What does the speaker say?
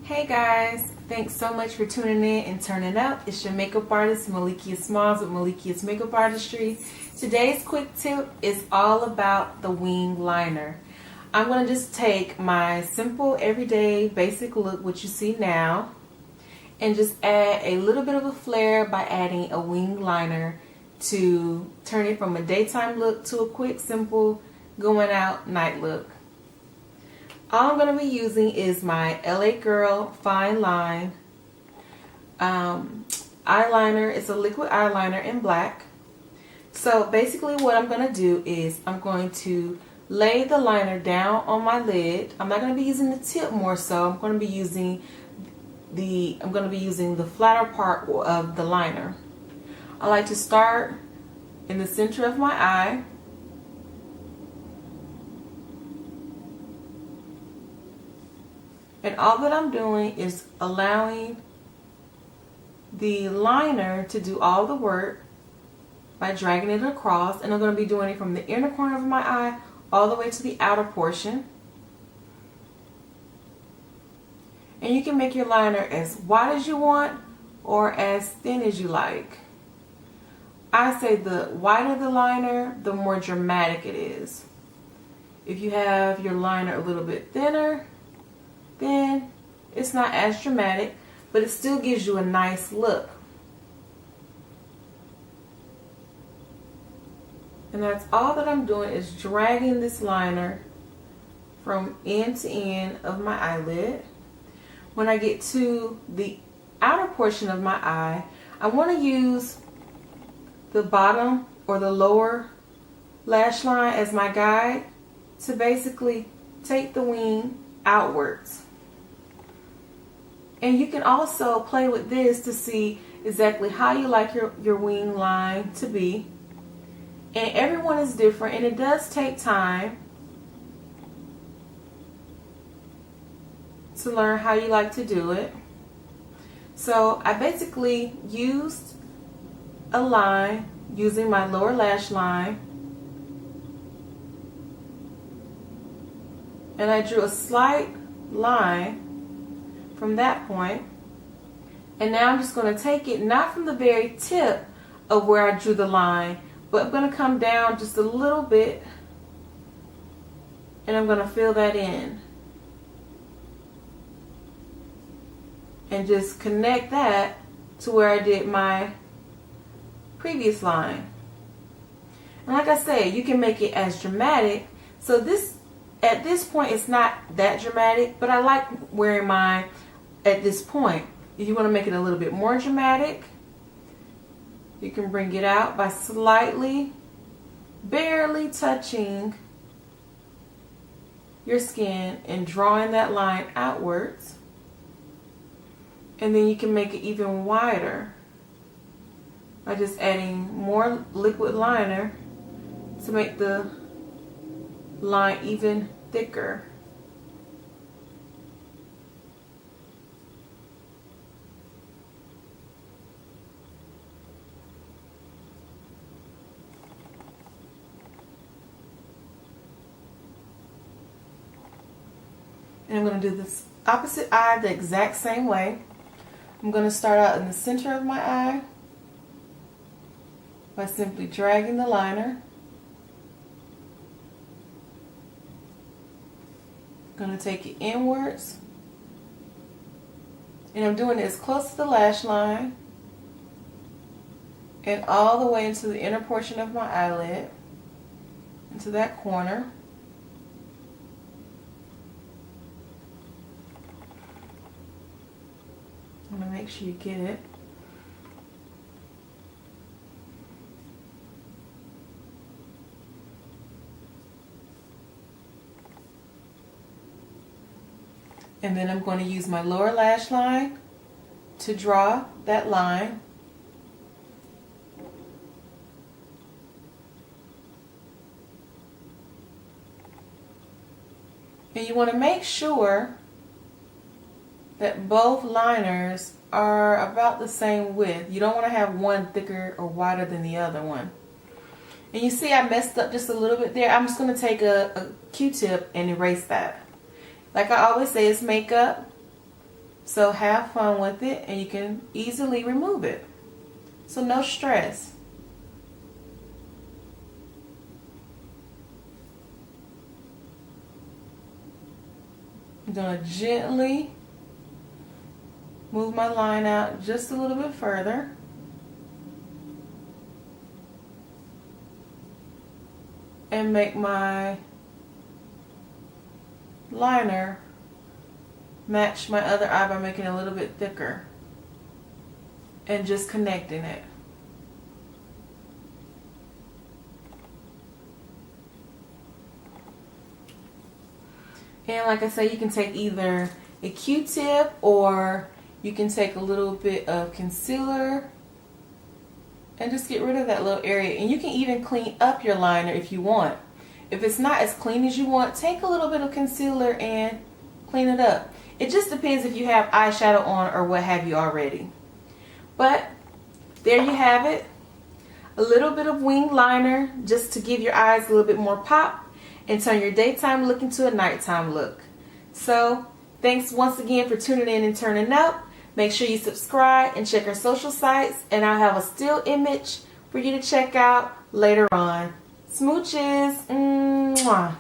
Hey guys, thanks so much for tuning in and turning up. It's your makeup artist, Malekia Smalls with Malekia's Makeup Artistry. Today's quick tip is all about the wing liner. I'm going to just take my simple, everyday, basic look, which you see now, and just add a little bit of a flare by adding a wing liner to turn it from a daytime look to a quick, simple, going out night look. All I'm going to be using is my LA Girl Fine Line eyeliner. It's a liquid eyeliner in black. So basically what I'm going to do is I'm going to lay the liner down on my lid. I'm not going to be using the tip more so. I'm going to be using the flatter part of the liner. I like to start in the center of my eye. And all that I'm doing is allowing the liner to do all the work by dragging it across. And I'm going to be doing it from the inner corner of my eye all the way to the outer portion. And you can make your liner as wide as you want or as thin as you like. I say the wider the liner, the more dramatic it is. If you have your liner a little bit thinner, then it's not as dramatic, but it still gives you a nice look. And that's all that I'm doing, is dragging this liner from end to end of my eyelid. When I get to the outer portion of my eye, I want to use the bottom or the lower lash line as my guide to basically take the wing outwards. And you can also play with this to see exactly how you like your wing line to be. And everyone is different, and it does take time to learn how you like to do it. So I basically used a line using my lower lash line, and I drew a slight line from that point. And now I'm just going to take it, not from the very tip of where I drew the line, but I'm going to come down just a little bit, and I'm going to fill that in and just connect that to where I did my previous line. And like I said, you can make it as dramatic. So this, at this point, it's not that dramatic, but I like wearing mine at this point. If you want to make it a little bit more dramatic, you can bring it out by slightly, barely touching your skin and drawing that line outwards. And then you can make it even wider by just adding more liquid liner to make the line even thicker. And I'm going to do this opposite eye the exact same way. I'm going to start out in the center of my eye by simply dragging the liner. I'm going to take it inwards. And I'm doing it as close to the lash line and all the way into the inner portion of my eyelid, into that corner. I'm going to make sure you get it. And then I'm going to use my lower lash line to draw that line. And you want to make sure that both liners are about the same width. You don't want to have one thicker or wider than the other one. And you see I messed up just a little bit there. I'm just going to take a Q-tip and erase that. Like I always say, it's makeup. So have fun with it, and you can easily remove it. So no stress. I'm going to gently move my line out just a little bit further. And make my liner match my other eye by making it a little bit thicker and just connecting it. And like I said, you can take either a Q-tip or you can take a little bit of concealer and just get rid of that little area. And you can even clean up your liner if you want. If it's not as clean as you want, take a little bit of concealer and clean it up. It just depends if you have eyeshadow on or what have you already. But there you have it. A little bit of wing liner just to give your eyes a little bit more pop and turn your daytime look into a nighttime look. So thanks once again for tuning in and turning up. Make sure you subscribe and check our social sites, and I'll have a still image for you to check out later on. Smooches. Mwah.